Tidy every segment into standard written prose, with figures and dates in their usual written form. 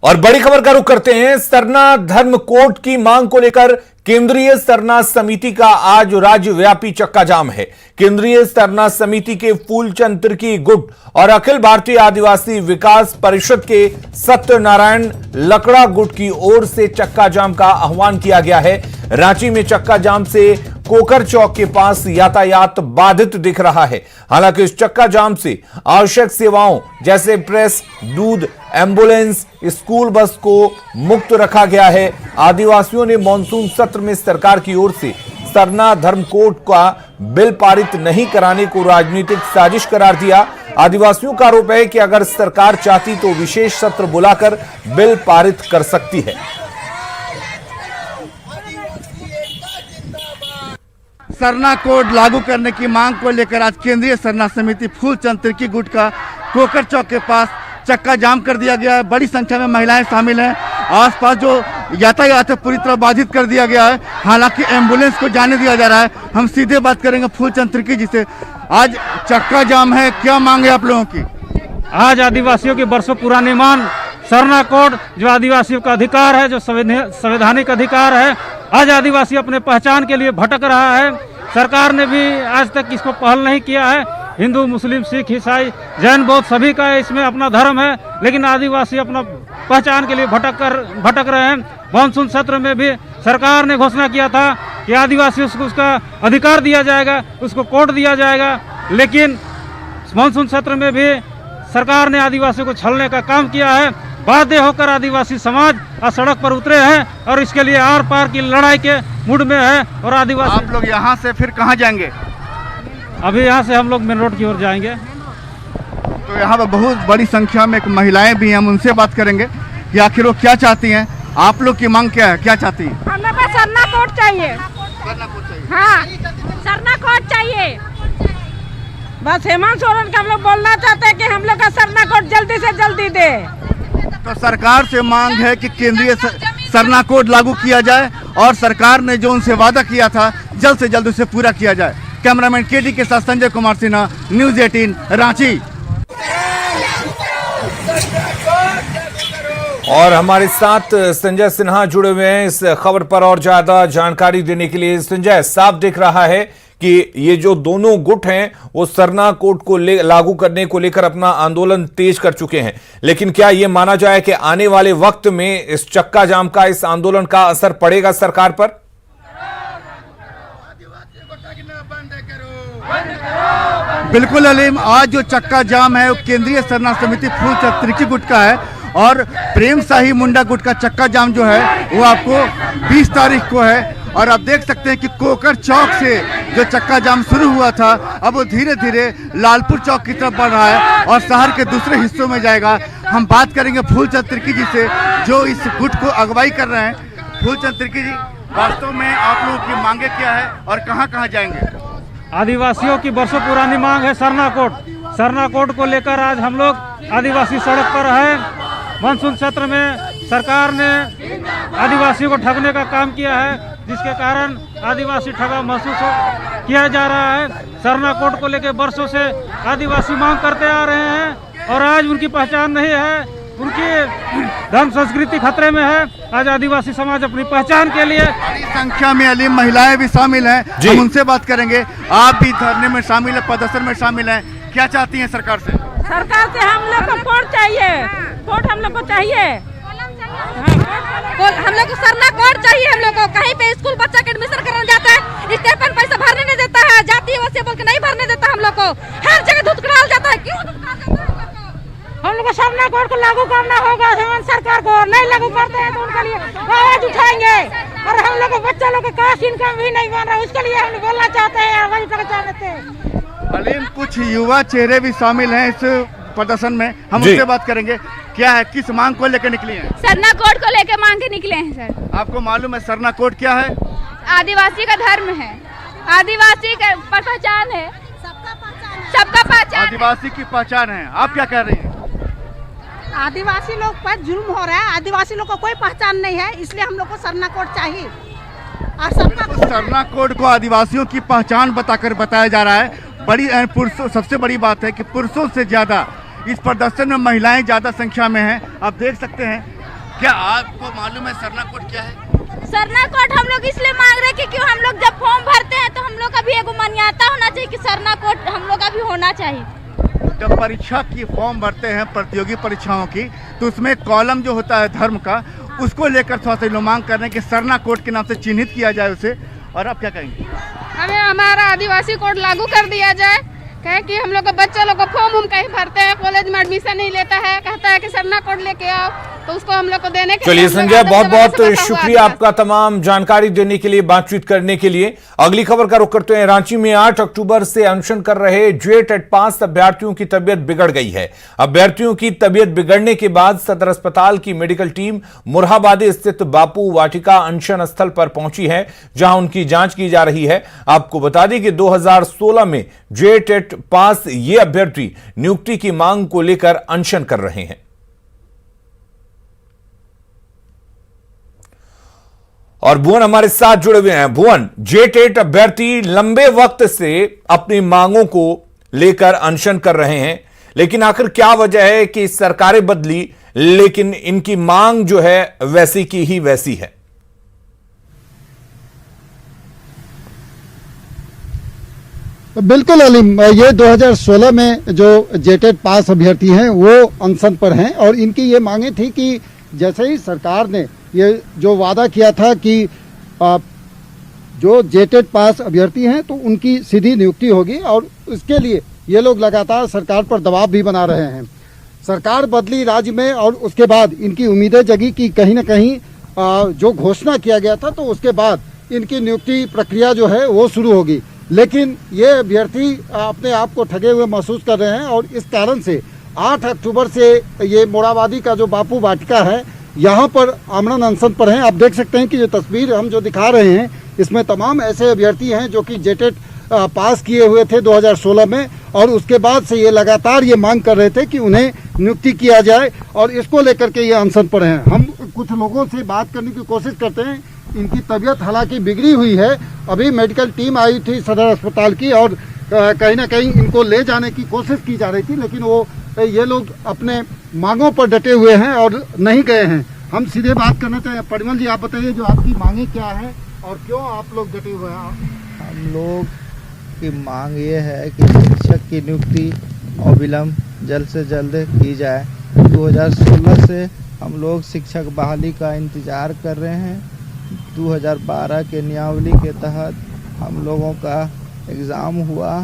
और बड़ी खबर का रुख करते हैं। सरना धर्म कोड की मांग को लेकर केंद्रीय सरना समिति का आज राज्यव्यापी चक्का जाम है। केंद्रीय सरना समिति के फूलचंद तिर्की गुट और अखिल भारतीय आदिवासी विकास परिषद के सत्यनारायण लकड़ा गुट की ओर से चक्का जाम का आह्वान किया गया है। रांची में चक्का जाम से कोकर चौक के पास यातायात बाधित दिख रहा है। हालांकि इस चक्का जाम से आवश्यक सेवाओं जैसे प्रेस, दूध, एम्बुलेंस, स्कूल बस को मुक्त रखा गया है। आदिवासियों ने मॉनसून सत्र में सरकार की ओर से सरना धर्म कोड का बिल पारित नहीं कराने को राजनीतिक साजिश करार दिया। आदिवासियों का आरोप है कि अगर सरकार चाहती तो विशेष सत्र बुलाकर बिल पारित कर सकती है। सरना कोड लागू करने की मांग को लेकर आज केंद्रीय सरना समिति फूलचंद तिर्की गुट का कोकर चौक के पास चक्का जाम कर दिया गया है। बड़ी संख्या में महिलाएं शामिल हैं। आसपास जो यातायात है पूरी तरह बाधित कर दिया गया है। हालांकि एम्बुलेंस को जाने दिया जा रहा है। हम सीधे बात करेंगे फूलचंद तिर्की जी से। आज चक्का जाम है, क्या मांग है आप लोगों की? आज आदिवासियों की बरसों पुरानी मांग सरना कोड जो आदिवासियों का अधिकार है, जो संवैधानिक अधिकार है, आज आदिवासी अपने पहचान के लिए भटक रहा है। सरकार ने भी आज तक इसको पहल नहीं किया है। हिंदू, मुस्लिम, सिख, ईसाई, जैन, बौद्ध सभी का इसमें अपना धर्म है, लेकिन आदिवासी अपना पहचान के लिए भटक रहे हैं। मानसून सत्र में भी सरकार ने घोषणा किया था कि आदिवासियों को उसका अधिकार दिया जाएगा, उसको कोड दिया जाएगा, लेकिन मानसून सत्र में भी सरकार ने आदिवासियों को छलने का काम किया है। बाध्य होकर आदिवासी समाज आज सड़क पर उतरे हैं और इसके लिए आर पार की लड़ाई के मूड में है। और आदिवासी आप लोग यहाँ से फिर कहाँ जाएंगे? अभी यहाँ से हम लोग मेन रोड की ओर जाएंगे। तो यहाँ पर बहुत बड़ी संख्या में महिलाएं भी हैं, हम उनसे बात करेंगे कि आखिर वो क्या चाहती हैं। आप लोग की मांग क्या है, क्या चाहती हैं? हम लोग को सरना कोड चाहिए। हाँ, सरना कोड चाहिए। बस हेमंत सोरेन का हम लोग बोलना चाहते हैं कि हम लोग का सरना कोड जल्दी से जल्दी दे। तो सरकार से मांग है कि केंद्रीय सरना कोड लागू किया जाए और सरकार ने जो उनसे वादा किया था जल्द से जल्द उसे पूरा किया जाए। कैमरामैन केडी के साथ संजय कुमार सिन्हा, न्यूज़ 18 रांची। और हमारे साथ संजय सिन्हा जुड़े हुए हैं इस खबर पर और ज्यादा जानकारी देने के लिए। संजय, साफ दिख रहा है कि ये जो दोनों गुट हैं वो सरना कोड को लागू करने को लेकर अपना आंदोलन तेज कर चुके हैं, लेकिन क्या ये माना जाए कि आने वाले वक्त में इस चक्का जाम का, इस आंदोलन का असर पड़ेगा सरकार पर? बिल्कुल अलीम, आज जो चक्का जाम है वो केंद्रीय सरना समिति फूलचंद तिर्की गुट का है और प्रेम शाही मुंडा गुट का चक्का जाम जो है वो आपको 20 तारीख को है। और आप देख सकते हैं कि कोकर चौक से जो चक्का जाम शुरू हुआ था अब वो धीरे धीरे लालपुर चौक की तरफ बढ़ रहा है और शहर के दूसरे हिस्सों में जाएगा। हम बात करेंगे फूलचंद तिर्की जी से जो इस गुट को अगुवाई कर रहे हैं। फूलचंद तिर्की जी, वास्तव में आप लोगों की मांगे क्या है और कहाँ कहाँ जाएंगे? आदिवासियों की बरसों पुरानी मांग है सरना कोड। सरना कोड को लेकर आज हम लोग आदिवासी सड़क पर है। मानसून सत्र में सरकार ने आदिवासियों को ठगने का काम किया है, जिसके कारण आदिवासी ठगा महसूस किया जा रहा है। सरना कोड को लेकर बरसों से आदिवासी मांग करते आ रहे हैं और आज उनकी पहचान नहीं है, उनकी धर्म संस्कृति खतरे में है। आज आदिवासी समाज अपनी पहचान के लिए बड़ी संख्या में अलीम महिलाएं भी शामिल हैं, हम उनसे बात करेंगे। आप भी धरने में शामिल है, प्रदर्शन में शामिल हैं, क्या चाहती हैं सरकार से? सरकार से हम लोग को कोड चाहिए, कोड हम लोग को चाहिए। हम लोग को सरना कोड चाहिए। हम लोग को कहीं पे स्कूल बच्चा के एडमिशन कराने जाता है, स्टेट पर पैसा भरने नहीं देता है, जातीय वैसे बोल के नहीं भरने देता। हम लोग को हर जगह धुतकड़ाल जाता है। क्यों धुतकड़ाल जाता है? हम लोग को सरना कोड को लागू करना होगा। हेमंत सरकार को नहीं लागू करते हैं तो उनके लिए आवाज उठाएंगे। और हम लोग को बच्चा लोग का कास्ट इनकम भी नहीं बन रहा, उसके लिए हम बोलना चाहते हैं, आवाज उठाना चाहते हैं। अलीम, कुछ युवा चेहरे भी शामिल हैं इस प्रदर्शन में, हम उनसे बात करेंगे। क्या है, किस मांग को लेकर निकली हैं? सरना कोड को लेकर मांग के निकले हैं सर। आपको मालूम है सरना कोड क्या है? आदिवासी का धर्म है, आदिवासी का पहचान है, सबका पहचान, आदिवासी की पहचान है। आप क्या कह रही हैं? आदिवासी लोग पर जुल्म हो रहा है, आदिवासी लोग को कोई पहचान नहीं है, इसलिए हम लोग को सरना कोड चाहिए। और सबका सरना कोड को आदिवासियों की पहचान बताकर बताया जा रहा है। बड़ी पुरुषों, सबसे बड़ी बात है कि पुरुषों से ज्यादा इस प्रदर्शन में महिलाएं ज्यादा संख्या में हैं। आप देख सकते हैं क्या आपको मालूम है सरना कोड क्या है? सरना कोड हम लोग इसलिए मांग रहे हैं कि हम लोग जब फॉर्म भरते हैं तो हम लोग का भी एगो मान्यता होना चाहिए कि सरना कोड हम लोग का भी होना चाहिए। जब परीक्षा की फॉर्म भरते हैं प्रतियोगी परीक्षाओं की, तो उसमें कॉलम जो होता है धर्म का, उसको लेकर थोड़ा सा लोग मांग कर रहे हैं कि सरना कोड के नाम से चिन्हित किया जाए उसे। और आप क्या कहेंगे? हमें हमारा आदिवासी कोड लागू कर दिया जाए। कहे कि हम लोग का बच्चा लोग को फॉर्म कहीं भरते हैं, कॉलेज में एडमिशन नहीं लेता है, कहता है कि सरना कोड लेके आओ, तो उसको हम लोग को देने के चलिए संजय, बहुत बहुत शुक्रिया आपका तमाम जानकारी देने के लिए, बातचीत करने के लिए। अगली खबर का रुख करते हैं। रांची में 8 अक्टूबर से अनशन कर रहे JTET पास अभ्यर्थियों की तबीयत बिगड़ गई है। अभ्यर्थियों की तबीयत बिगड़ने के बाद सदर अस्पताल की मेडिकल टीम मुरहाबादी स्थित बापू वाटिका अनशन स्थल पर पहुंची है, जहां उनकी जांच की जा रही है। आपको बता दें कि 2016 में JTET पास ये अभ्यर्थी नियुक्ति की मांग को लेकर अनशन कर रहे हैं। और भुवन हमारे साथ जुड़े हुए हैं। भुवन, JTET अभ्यर्थी लंबे वक्त से अपनी मांगों को लेकर अनशन कर रहे हैं, लेकिन आखिर क्या वजह है कि सरकारें बदली लेकिन इनकी मांग जो है वैसी की ही वैसी है? बिल्कुल अलीम, ये 2016 में जो JTET पास अभ्यर्थी हैं वो अनशन पर हैं और इनकी ये मांगे थी कि जैसे ही सरकार ने ये जो वादा किया था कि जो JTET पास अभ्यर्थी हैं तो उनकी सीधी नियुक्ति होगी, और इसके लिए ये लोग लगातार सरकार पर दबाव भी बना रहे हैं। सरकार बदली राज्य में और उसके बाद इनकी उम्मीदें जगी कि कहीं ना कहीं जो घोषणा किया गया था तो उसके बाद इनकी नियुक्ति प्रक्रिया जो है वो शुरू होगी, लेकिन ये अभ्यर्थी अपने आप को ठगे हुए महसूस कर रहे हैं और इस कारण से 8 अक्टूबर से ये मोराबादी का जो बापू वाटिका है यहाँ पर आमरण अनशन पर हैं। आप देख सकते हैं कि ये तस्वीर हम जो दिखा रहे हैं इसमें तमाम ऐसे अभ्यर्थी हैं जो कि JTET पास किए हुए थे 2016 में, और उसके बाद से ये लगातार ये मांग कर रहे थे कि उन्हें नियुक्ति किया जाए, और इसको लेकर के ये अनशन पर हैं। हम कुछ लोगों से बात करने की कोशिश करते हैं। इनकी तबीयत हालांकि बिगड़ी हुई है, अभी मेडिकल टीम आई थी सदर अस्पताल की और कहीं ना कहीं इनको ले जाने की कोशिश की जा रही थी, लेकिन ये लोग अपने मांगों पर डटे हुए हैं और नहीं गए हैं। हम सीधे बात करना चाहें। परिमल जी, आप बताइए जो आपकी मांगे क्या है और क्यों आप लोग डटे हुए हैं? हम लोग की मांग ये है कि शिक्षक की नियुक्ति अविलंब जल्द से जल्द की जाए। 2016 से हम लोग शिक्षक बहाली का इंतजार कर रहे हैं। 2012 के नियमावली के तहत हम लोगों का एग्ज़ाम हुआ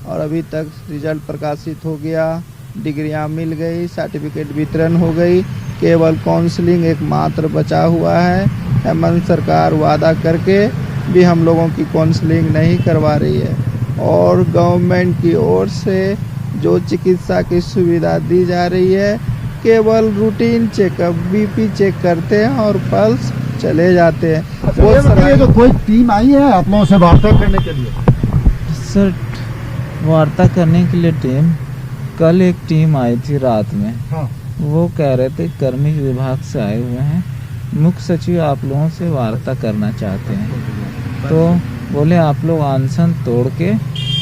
और अभी तक रिजल्ट प्रकाशित हो गया, डिग्रियां मिल गई, सर्टिफिकेट वितरण हो गई, केवल काउंसलिंग एकमात्र बचा हुआ है। हेमंत सरकार वादा करके भी हम लोगों की काउंसलिंग नहीं करवा रही है, और गवर्नमेंट की ओर से जो चिकित्सा की सुविधा दी जा रही है केवल रूटीन चेकअप, BP चेक करते हैं और पल्स चले जाते हैं। जो कोई टीम आई है आप लोगों से वार्ता करने के लिए? सर, वार्ता करने के लिए टीम कल एक टीम आई थी रात में। हाँ। वो कह रहे थे कर्मी विभाग से आए हुए हैं, मुख्य सचिव आप लोगों से वार्ता करना चाहते हैं। तो बोले आप लोग अनशन तोड़ के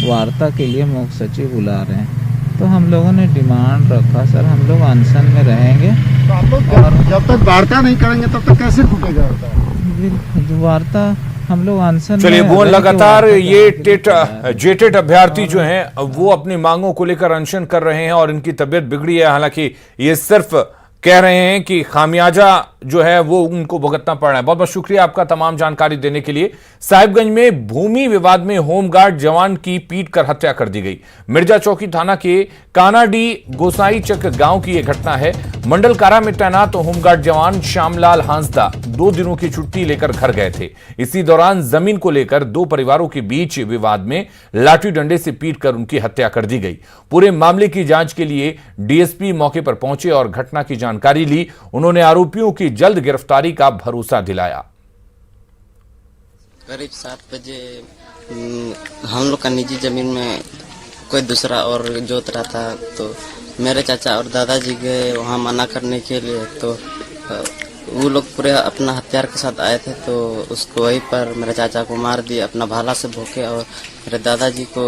वार्ता के लिए मुख्य सचिव बुला रहे हैं। तो हम लोगों ने डिमांड रखा, सर हम लोग अनशन में रहेंगे। तो आप लोग जब तक वार्ता नहीं करेंगे तब तक कैसे टूटेगा वार्ता? हम लोग अनशन। चलिए भुवन, लगातार ये JTET अभ्यर्थी जो हैं वो अपनी मांगों को लेकर अनशन कर रहे हैं और इनकी तबीयत बिगड़ी है। हालांकि ये सिर्फ कह रहे हैं कि खामियाजा जो है वो उनको भुगतना पड़ रहा है। बहुत बहुत शुक्रिया आपका तमाम जानकारी देने के लिए। साहिबगंज में भूमि विवाद में होमगार्ड जवान की पीटकर हत्या कर दी गई। मिर्जा चौकी थाना के कानाडी गोसाईचक गांव की यह घटना है। मंडल कारा में तैनात होमगार्ड जवान श्यामलाल हांसदा 2 दिनों की छुट्टी लेकर घर गए थे। इसी दौरान जमीन को लेकर 2 परिवारों के बीच विवाद में लाठी डंडे से पीटकर उनकी हत्या कर दी गई। पूरे मामले की जांच के लिए DSP मौके पर पहुंचे और घटना की जानकारी ली। उन्होंने आरोपियों की जल्द गिरफ्तारी का भरोसा दिलाया। करीब 7 बजे हम लोग का निजी जमीन में कोई दूसरा और जोत रहा था, तो मेरे चाचा और दादाजी गए वहाँ मना करने के लिए। तो वो लोग पूरे अपना हथियार के साथ आए थे, तो उसको वहीं पर मेरे चाचा को मार दिए अपना भाला से भोंके, और मेरे दादाजी को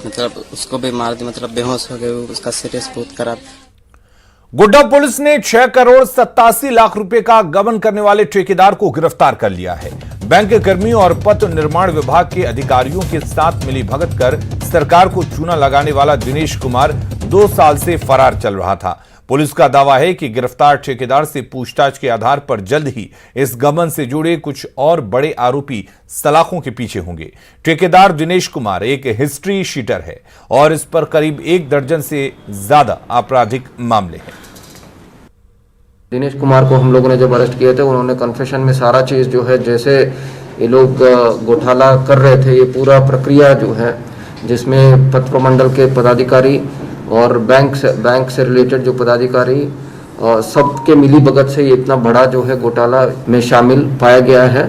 मतलब उसको भी मार दिया, मतलब बेहोश हो गए। उसका सीरियस बहुत खराब। गोड्डा पुलिस ने 6 करोड़ 87 लाख रुपए का गबन करने वाले ठेकेदार को गिरफ्तार कर लिया है। बैंक कर्मियों और पथ निर्माण विभाग के अधिकारियों के साथ मिली भगत कर सरकार को चूना लगाने वाला दिनेश कुमार 2 साल से फरार चल रहा था। पुलिस का दावा है कि गिरफ्तार ठेकेदार से पूछताछ के आधार पर जल्द ही इस गबन से जुड़े कुछ और बड़े आरोपी सलाखों के पीछे होंगे। ठेकेदार दिनेश कुमार एक हिस्ट्री शीटर है और इस पर करीब 1 दर्जन से ज्यादा आपराधिक मामले हैं। दिनेश कुमार को हम लोगों ने जब अरेस्ट किए थे, उन्होंने कन्फेशन में सारा चीज जो है, जैसे ये लोग घोटाला कर रहे थे, ये पूरा प्रक्रिया जो है, जिसमें पथ प्रमंडल के पदाधिकारी और बैंक से रिलेटेड जो पदाधिकारी सबके मिली भगत से ये इतना बड़ा जो है घोटाला में शामिल पाया गया है।